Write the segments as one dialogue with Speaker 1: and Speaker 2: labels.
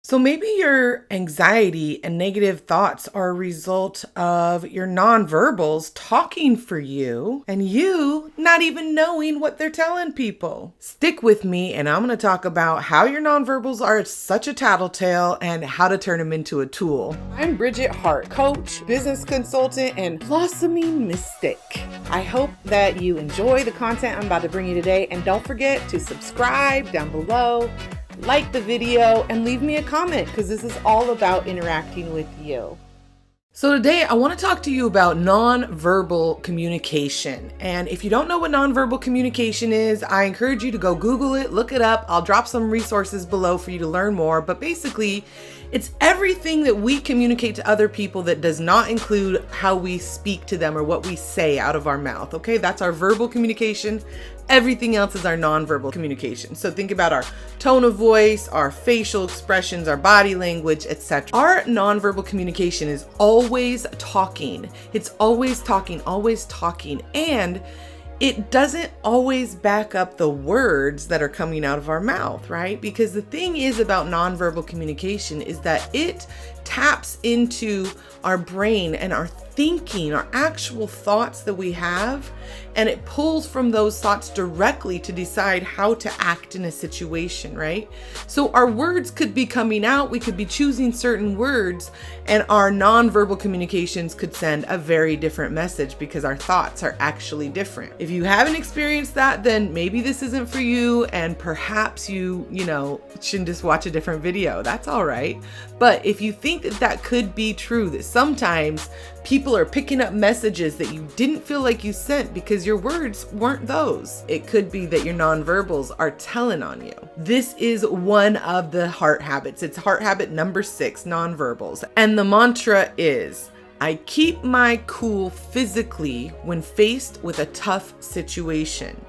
Speaker 1: So maybe your anxiety and negative thoughts are a result of your nonverbals talking for you and you not even knowing what they're telling people. Stick with me and I'm going to talk about how your nonverbals are such a tattletale and how to turn them into a tool. I'm Bridget Hart, coach, business consultant, and blossoming mystic. I hope that you enjoy the content I'm about to bring you today, and don't forget to subscribe down below, like the video, and leave me a comment because this is all about interacting with you. So today I want to talk to you about nonverbal communication. And if you don't know what nonverbal communication is, I encourage you to go Google it, look it up. I'll drop some resources below for you to learn more. But basically, it's everything that we communicate to other people that does not include how we speak to them or what we say out of our mouth. Okay, that's our verbal communication. Everything else is our nonverbal communication. So think about our tone of voice, our facial expressions, our body language, etc. Our nonverbal communication is always talking. It's always talking, and it doesn't always back up the words that are coming out of our mouth, right? Because the thing is about nonverbal communication is that it taps into our brain and our thinking, our actual thoughts that we have, and it pulls from those thoughts directly to decide how to act in a situation, right? So our words could be coming out, we could be choosing certain words, and our nonverbal communications could send a very different message because our thoughts are actually different. If you haven't experienced that, then maybe this isn't for you, and perhaps you shouldn't just watch a different video. That's all right. But if you think that that could be true, that sometimes people are picking up messages that you didn't feel like you sent because your words weren't those, it could be that your nonverbals are telling on you. This is one of the heart habits. It's heart habit number 6, nonverbals. And the mantra is, I keep my cool physically when faced with a tough situation.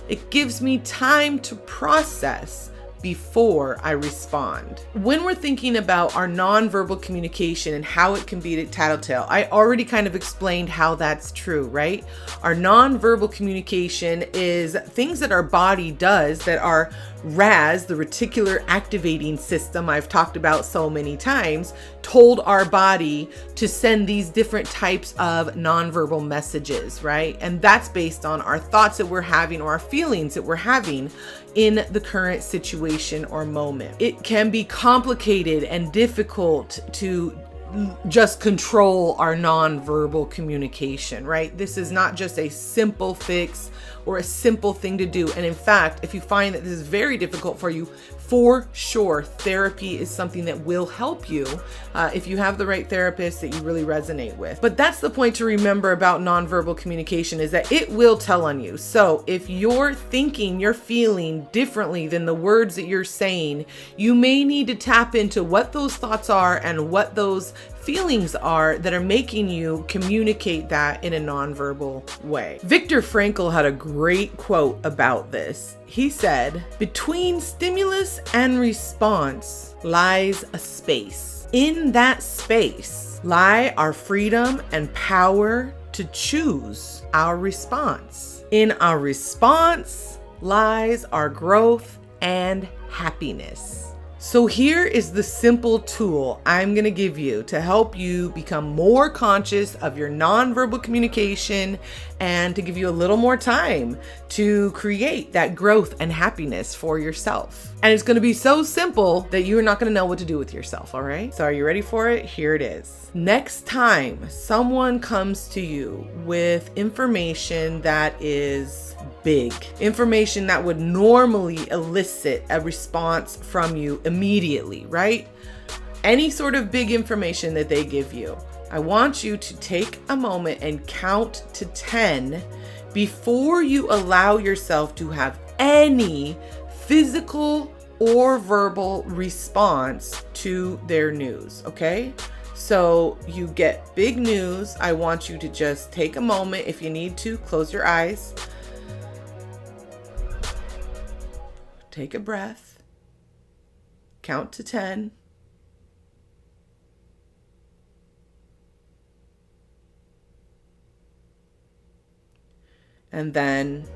Speaker 1: It gives me time to process before I respond. When we're thinking about our nonverbal communication and how it can be a tattletale, I already kind of explained how that's true, right? Our nonverbal communication is things that our body does that are RAS, the reticular activating system I've talked about so many times, told our body to send these different types of nonverbal messages, right? And that's based on our thoughts that we're having or our feelings that we're having in the current situation or moment. It can be complicated and difficult to just control our nonverbal communication, right? This is not just a simple fix or a simple thing to do. And in fact, if you find that this is very difficult for you, for sure, therapy is something that will help you if you have the right therapist that you really resonate with. But that's the point to remember about nonverbal communication, is that it will tell on you. So if you're thinking, you're feeling differently than the words that you're saying, you may need to tap into what those thoughts are and what those feelings are that are making you communicate that in a nonverbal way. Viktor Frankl had a great quote about this. He said, "Between stimulus and response lies a space. In that space lie our freedom and power to choose our response. In our response lies our growth and happiness." So here is the simple tool I'm going to give you to help you become more conscious of your nonverbal communication and to give you a little more time to create that growth and happiness for yourself. And it's going to be so simple that you're not going to know what to do with yourself, all right? So are you ready for it? Here it is. Next time someone comes to you with information that is big, information that would normally elicit a response from you immediately, right? Any sort of big information that they give you, I want you to take a moment and count to 10 before you allow yourself to have any physical or verbal response to their news, okay? So you get big news. I want you to just take a moment. If you need to, close your eyes. Take a breath. Count to 10. And then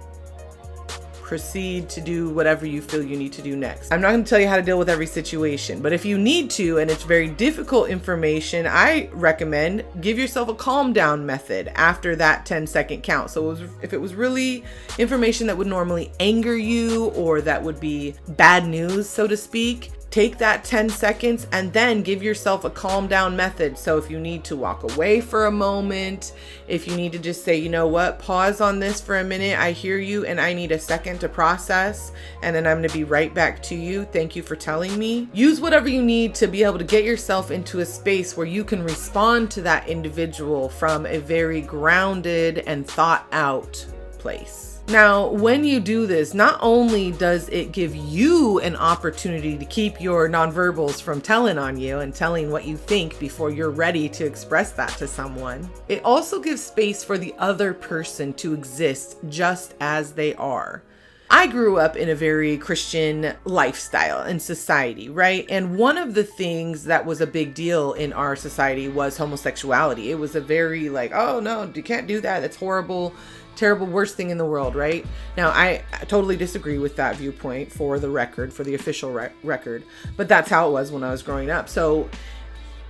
Speaker 1: proceed to do whatever you feel you need to do next. I'm not going to tell you how to deal with every situation, but if you need to, and it's very difficult information, I recommend give yourself a calm down method after that 10-second count. So if it was really information that would normally anger you or that would be bad news, so to speak, take that 10 seconds and then give yourself a calm down method. So if you need to walk away for a moment, if you need to just say, you know what, pause on this for a minute. I hear you and I need a second to process. And then I'm going to be right back to you. Thank you for telling me. Use whatever you need to be able to get yourself into a space where you can respond to that individual from a very grounded and thought out place. Now, when you do this, not only does it give you an opportunity to keep your nonverbals from telling on you and telling what you think before you're ready to express that to someone, it also gives space for the other person to exist just as they are. I grew up in a very Christian lifestyle and society, right? And one of the things that was a big deal in our society was homosexuality. It was a very like, oh no, you can't do that. That's horrible, terrible, worst thing in the world, right? Now, I totally disagree with that viewpoint for the record, for the official record, but that's how it was when I was growing up. So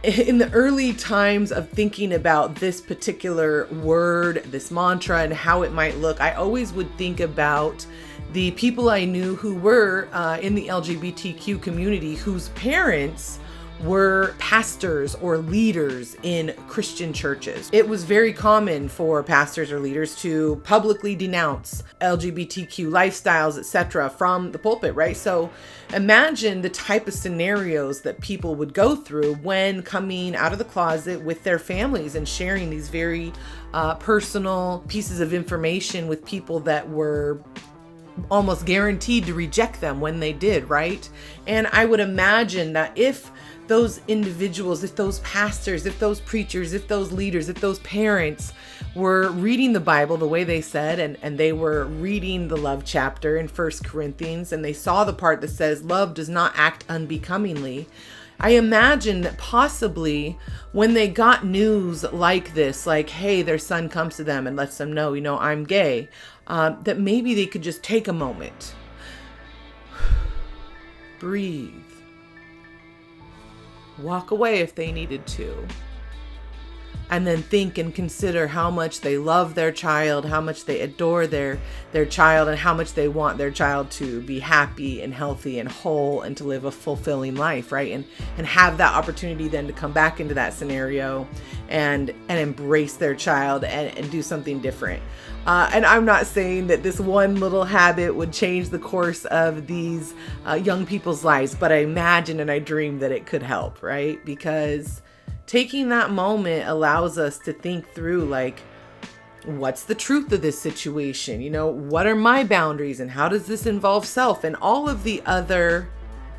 Speaker 1: in the early times of thinking about this particular word, this mantra, and how it might look, I always would think about the people I knew who were in the LGBTQ community whose parents were pastors or leaders in Christian churches. It was very common for pastors or leaders to publicly denounce LGBTQ lifestyles, etc., from the pulpit, right? So imagine the type of scenarios that people would go through when coming out of the closet with their families and sharing these very personal pieces of information with people that were almost guaranteed to reject them when they did, right? And I would imagine that if those individuals, if those pastors, if those preachers, if those leaders, if those parents were reading the Bible the way they said, and they were reading the love chapter in 1 Corinthians, and they saw the part that says love does not act unbecomingly, I imagine that possibly when they got news like this, like, hey, their son comes to them and lets them know, you know, I'm gay, that maybe they could just take a moment, breathe, walk away if they needed to, and then think and consider how much they love their child, how much they adore their child, and how much they want their child to be happy and healthy and whole and to live a fulfilling life, right? And have that opportunity then to come back into that scenario and embrace their child and do something different. And I'm not saying that this one little habit would change the course of these young people's lives, but I imagine and I dream that it could help, right? Because taking that moment allows us to think through, like, what's the truth of this situation? You know, what are my boundaries and how does this involve self? And all of the other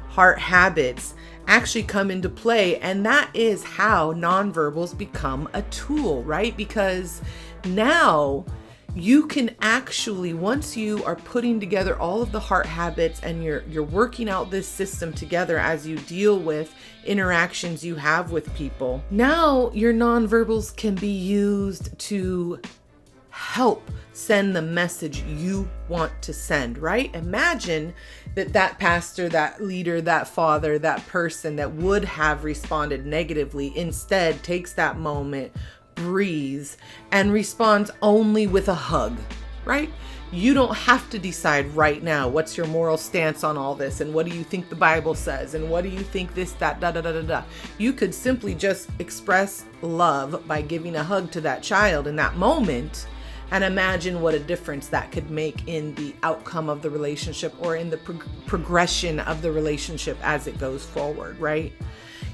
Speaker 1: heart habits actually come into play. And that is how nonverbals become a tool, right? Because now you can actually, once you are putting together all of the heart habits and you're working out this system together as you deal with interactions you have with people, now your nonverbals can be used to help send the message you want to send, right? Imagine that pastor, that leader, that father, that person that would have responded negatively instead takes that moment, breathes, and responds only with a hug, right? You don't have to decide right now what's your moral stance on all this and what do you think the Bible says and what do you think this, that, da, da, da, da, da. You could simply just express love by giving a hug to that child in that moment and imagine what a difference that could make in the outcome of the relationship or in the progression of the relationship as it goes forward, right?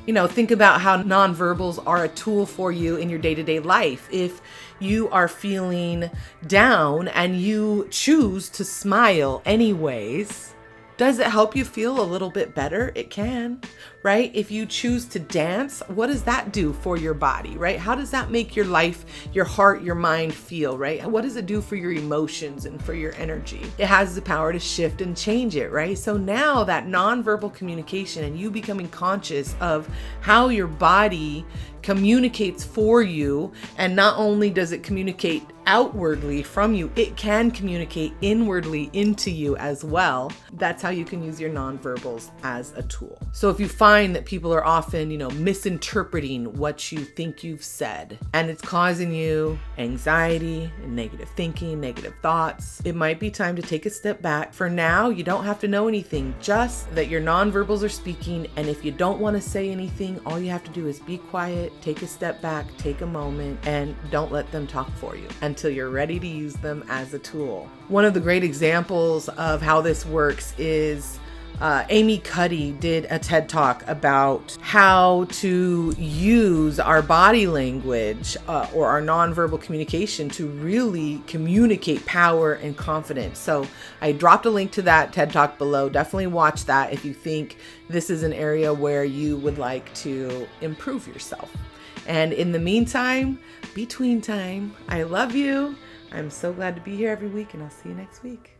Speaker 1: You know, think about how nonverbals are a tool for you in your day-to-day life. If you are feeling down and you choose to smile anyways, does it help you feel a little bit better? It can, right? If you choose to dance, what does that do for your body, right? How does that make your life, your heart, your mind feel, right? What does it do for your emotions and for your energy? It has the power to shift and change it, right? So now that nonverbal communication and you becoming conscious of how your body communicates for you, and not only does it communicate outwardly from you, it can communicate inwardly into you as well. That's how you can use your nonverbals as a tool. So if you find that people are often, misinterpreting what you think you've said, and it's causing you anxiety and negative thinking, negative thoughts, it might be time to take a step back. For now, you don't have to know anything, just that your nonverbals are speaking. And if you don't want to say anything, all you have to do is be quiet, take a step back, take a moment, and don't let them talk for you until you're ready to use them as a tool. One of the great examples of how this works is Amy Cuddy did a TED Talk about how to use our body language or our nonverbal communication to really communicate power and confidence. So I dropped a link to that TED Talk below. Definitely watch that if you think this is an area where you would like to improve yourself. And in the meantime, between time, I love you. I'm so glad to be here every week, and I'll see you next week.